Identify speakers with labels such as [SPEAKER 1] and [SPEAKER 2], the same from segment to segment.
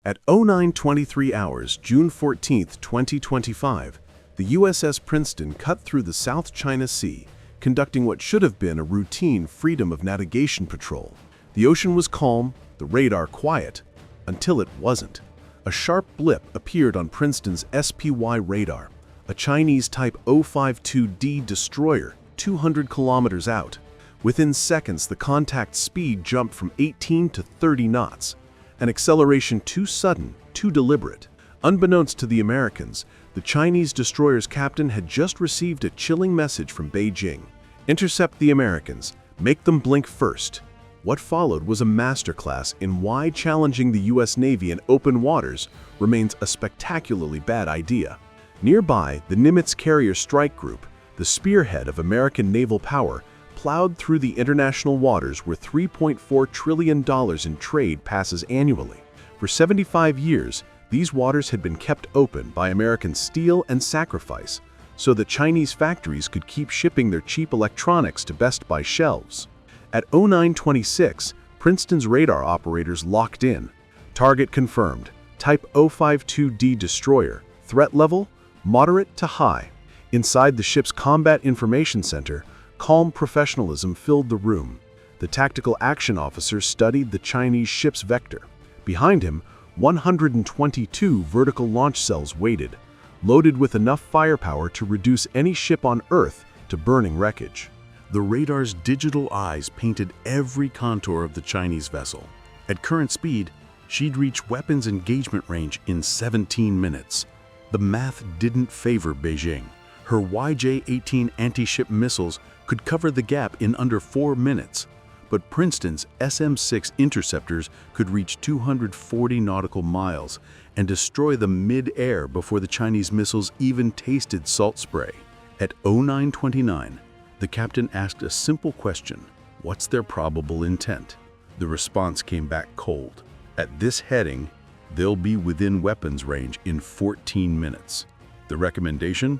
[SPEAKER 1] At 09:23 hours, June 14, 2025, the USS Princeton cut through the South China Sea, conducting what should have been a routine freedom of navigation patrol. The ocean was calm, the radar quiet, until it wasn't. A sharp blip appeared on Princeton's SPY radar, a Chinese Type 052D destroyer 200 kilometers out. Within seconds, the contact speed jumped from 18 to 30 knots, an acceleration too sudden, too deliberate. Unbeknownst to the Americans, the Chinese destroyer's captain had just received a chilling message from Beijing. Intercept the Americans, make them blink first. What followed was a masterclass in why challenging the US Navy in open waters remains a spectacularly bad idea. Nearby, the Nimitz Carrier Strike Group, the spearhead of American naval power, plowed through the international waters where $3.4 trillion in trade passes annually. For 75 years, these waters had been kept open by American steel and sacrifice so that Chinese factories could keep shipping their cheap electronics to Best Buy shelves. At 09:26, Princeton's radar operators locked in. Target confirmed. Type 052D destroyer. Threat level? Moderate to high. Inside the ship's Combat Information Center, calm professionalism filled the room. The tactical action officer studied the Chinese ship's vector. Behind him, 122 vertical launch cells waited, loaded with enough firepower to reduce any ship on Earth to burning wreckage. The radar's digital eyes painted every contour of the Chinese vessel. At current speed, she'd reach weapons engagement range in 17 minutes. The math didn't favor Beijing. Her YJ-18 anti-ship missiles could cover the gap in under 4 minutes, but Princeton's SM-6 interceptors could reach 240 nautical miles and destroy them mid-air before the Chinese missiles even tasted salt spray. At 09:29, the captain asked a simple question: what's their probable intent? The response came back cold. At this heading, they'll be within weapons range in 14 minutes. The recommendation?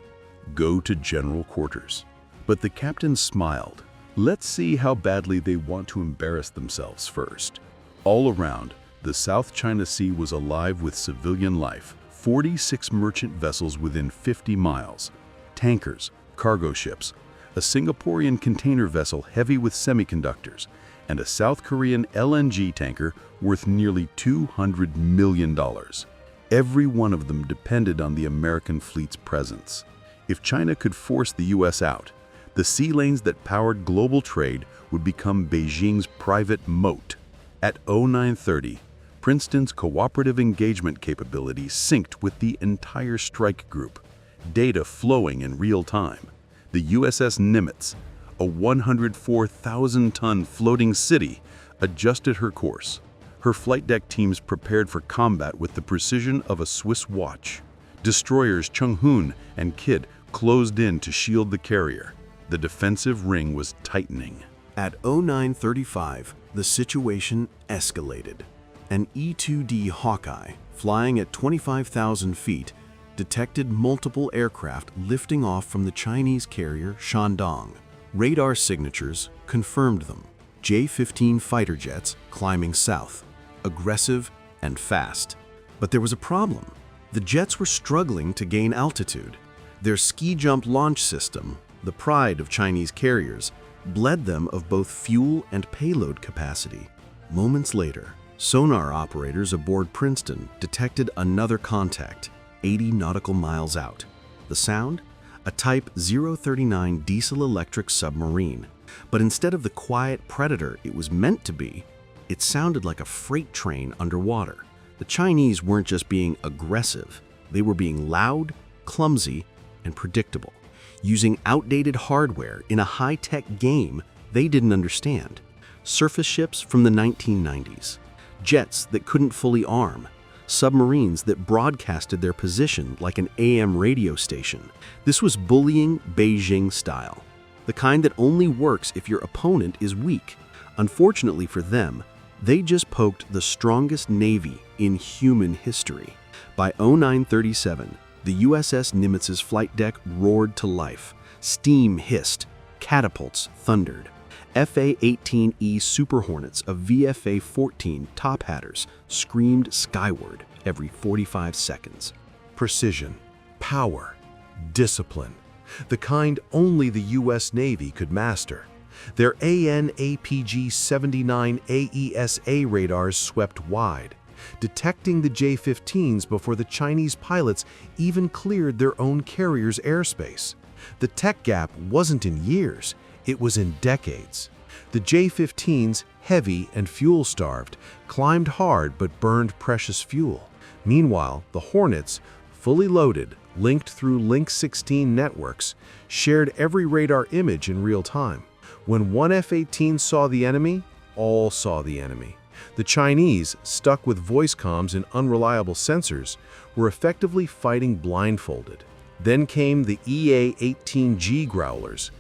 [SPEAKER 1] Go to general quarters. But the captain smiled. Let's see how badly they want to embarrass themselves first. All around, the South China Sea was alive with civilian life. 46 merchant vessels within 50 miles, tankers, cargo ships, a Singaporean container vessel heavy with semiconductors, and a South Korean LNG tanker worth nearly $200 million. Every one of them depended on the American fleet's presence. If China could force the US out, the sea lanes that powered global trade would become Beijing's private moat. At 09:30, Princeton's cooperative engagement capability synced with the entire strike group, data flowing in real time. The USS Nimitz, a 104,000-ton floating city, adjusted her course. Her flight deck teams prepared for combat with the precision of a Swiss watch. Destroyers Chenghoon and Kidd closed in to shield the carrier. The defensive ring was tightening.
[SPEAKER 2] At 09:35, the situation escalated. An E-2D Hawkeye, flying at 25,000 feet, detected multiple aircraft lifting off from the Chinese carrier Shandong. Radar signatures confirmed them. J-15 fighter jets climbing south, aggressive and fast. But there was a problem. The jets were struggling to gain altitude. Their ski-jump launch system, the pride of Chinese carriers, bled them of both fuel and payload capacity. Moments later, sonar operators aboard Princeton detected another contact, 80 nautical miles out. The sound? A Type 039 diesel-electric submarine. But instead of the quiet predator it was meant to be, it sounded like a freight train underwater. The Chinese weren't just being aggressive, they were being loud, clumsy, and predictable, using outdated hardware in a high-tech game they didn't understand. Surface ships from the 1990s, jets that couldn't fully arm, submarines that broadcasted their position like an AM radio station. This was bullying Beijing style, the kind that only works if your opponent is weak. Unfortunately for them, they just poked the strongest navy in human history. By 09:37, the USS Nimitz's flight deck roared to life. Steam hissed, catapults thundered. FA-18E Super Hornets of VFA-14 top hatters screamed skyward. every 45 seconds.
[SPEAKER 1] Precision, power, discipline, the kind only the U.S. Navy could master. Their AN/APG-79 AESA radars swept wide, detecting the J-15s before the Chinese pilots even cleared their own carrier's airspace. The tech gap wasn't in years, it was in decades. The J-15s, heavy and fuel-starved, climbed hard but burned precious fuel. Meanwhile, the Hornets, fully loaded, linked through Link 16 networks, shared every radar image in real time. When one F-18 saw the enemy, all saw the enemy. The Chinese, stuck with voice comms and unreliable sensors, were effectively fighting blindfolded. Then came the EA-18G Growlers,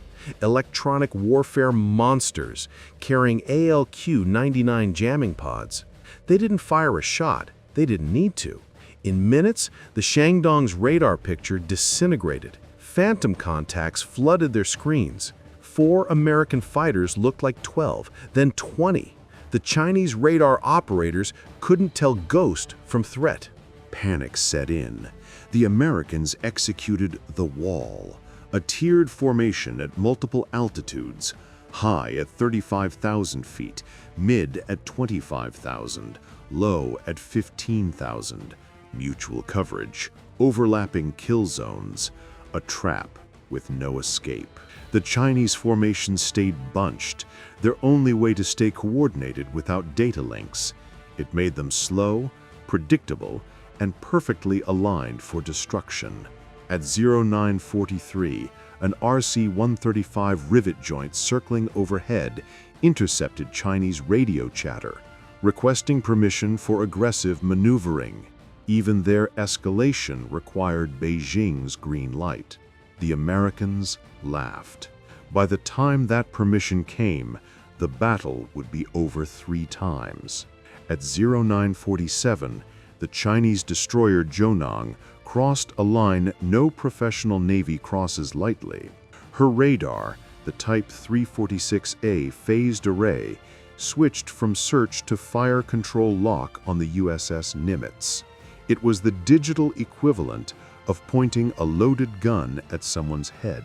[SPEAKER 1] electronic warfare monsters carrying ALQ-99 jamming pods. They didn't fire a shot, they didn't need to. In minutes, the Shandong's radar picture disintegrated. Phantom contacts flooded their screens. 4 American fighters looked like 12, then 20. The Chinese radar operators couldn't tell ghost from threat.
[SPEAKER 2] Panic set in. The Americans executed the Wall, a tiered formation at multiple altitudes, high at 35,000 feet, mid at 25,000, low at 15,000. Mutual coverage, overlapping kill zones, a trap with no escape. The Chinese formation stayed bunched, their only way to stay coordinated without data links. It made them slow, predictable, and perfectly aligned for destruction. At 0943, an RC-135 rivet joint circling overhead intercepted Chinese radio chatter, requesting permission for aggressive maneuvering. Even their escalation required Beijing's green light. The Americans laughed. By the time that permission came, the battle would be over 3 times. At 0947, the Chinese destroyer Zhonang crossed a line no professional Navy crosses lightly. Her radar, the Type 346A phased array, switched from search to fire control lock on the USS Nimitz. It was the digital equivalent of pointing a loaded gun at someone's head.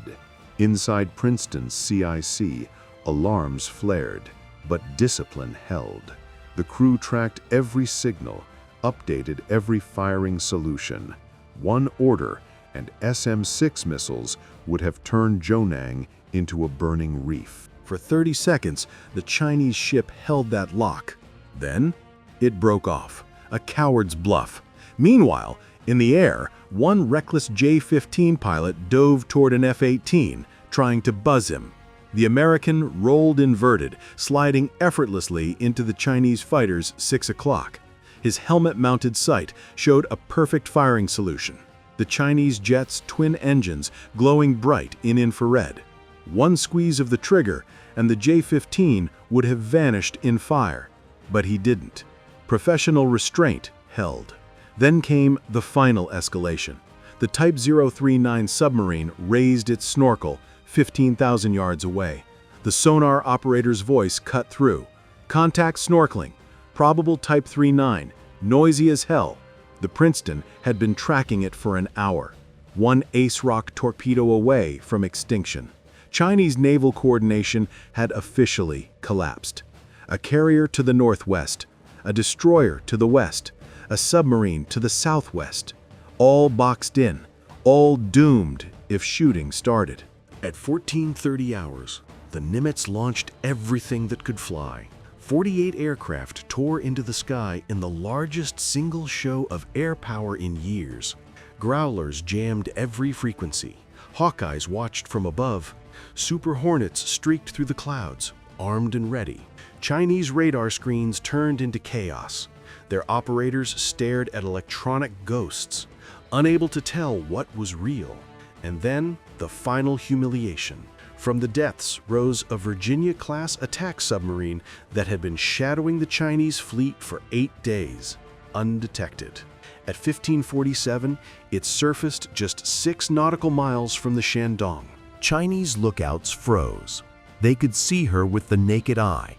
[SPEAKER 2] Inside Princeton's CIC, alarms flared, but discipline held. The crew tracked every signal, updated every firing solution. One order, and SM-6 missiles would have turned Zhonang into a burning reef.
[SPEAKER 1] For 30 seconds, the Chinese ship held that lock. Then, it broke off, a coward's bluff. Meanwhile, in the air, one reckless J-15 pilot dove toward an F-18, trying to buzz him. The American rolled inverted, sliding effortlessly into the Chinese fighter's 6 o'clock. His helmet-mounted sight showed a perfect firing solution. The Chinese jet's twin engines glowing bright in infrared. One squeeze of the trigger, and the J-15 would have vanished in fire. But he didn't. Professional restraint held. Then came the final escalation. The Type 039 submarine raised its snorkel 15,000 yards away. The sonar operator's voice cut through. Contact snorkeling. Probable Type 39. Noisy as hell. The Princeton had been tracking it for an hour. One Ace Rock torpedo away from extinction. Chinese naval coordination had officially collapsed. A carrier to the northwest. A destroyer to the west. A submarine to the southwest. All boxed in. All doomed if shooting started.
[SPEAKER 2] At 14:30 hours, the Nimitz launched everything that could fly. 48 aircraft tore into the sky in the largest single show of air power in years. Growlers jammed every frequency. Hawkeyes watched from above. Super Hornets streaked through the clouds, armed and ready. Chinese radar screens turned into chaos. Their operators stared at electronic ghosts, unable to tell what was real. And then, the final humiliation. From the depths rose a Virginia-class attack submarine that had been shadowing the Chinese fleet for 8 days, undetected. At 1547, it surfaced just 6 nautical miles from the Shandong.
[SPEAKER 3] Chinese lookouts froze. They could see her with the naked eye.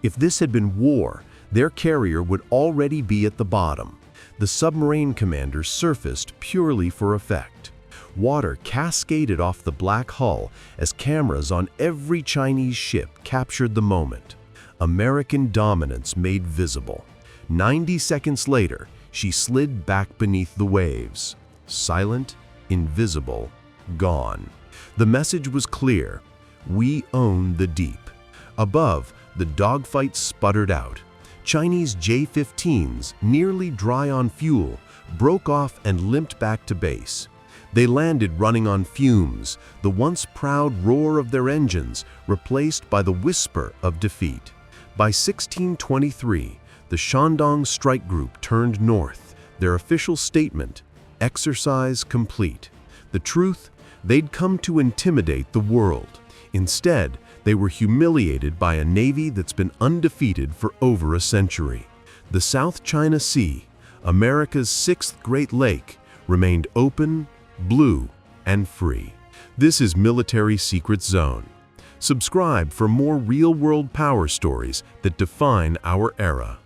[SPEAKER 3] If this had been war, their carrier would already be at the bottom. the submarine commander surfaced purely for effect. Water cascaded off the black hull as cameras on every Chinese ship captured the moment. American dominance made visible. 90 seconds later, she slid back beneath the waves. Silent, invisible, gone. The message was clear. We own the deep. Above, the dogfight sputtered out. Chinese J-15s, nearly dry on fuel, broke off and limped back to base. They landed running on fumes, the once proud roar of their engines replaced by the whisper of defeat. By 1623, the Shandong Strike Group turned north, their official statement, exercise complete. The truth, they'd come to intimidate the world. Instead, they were humiliated by a navy that's been undefeated for over a century. The South China Sea, America's sixth Great Lake, remained open, blue, and free. This is Military Secret Zone. Subscribe for more real-world power stories that define our era.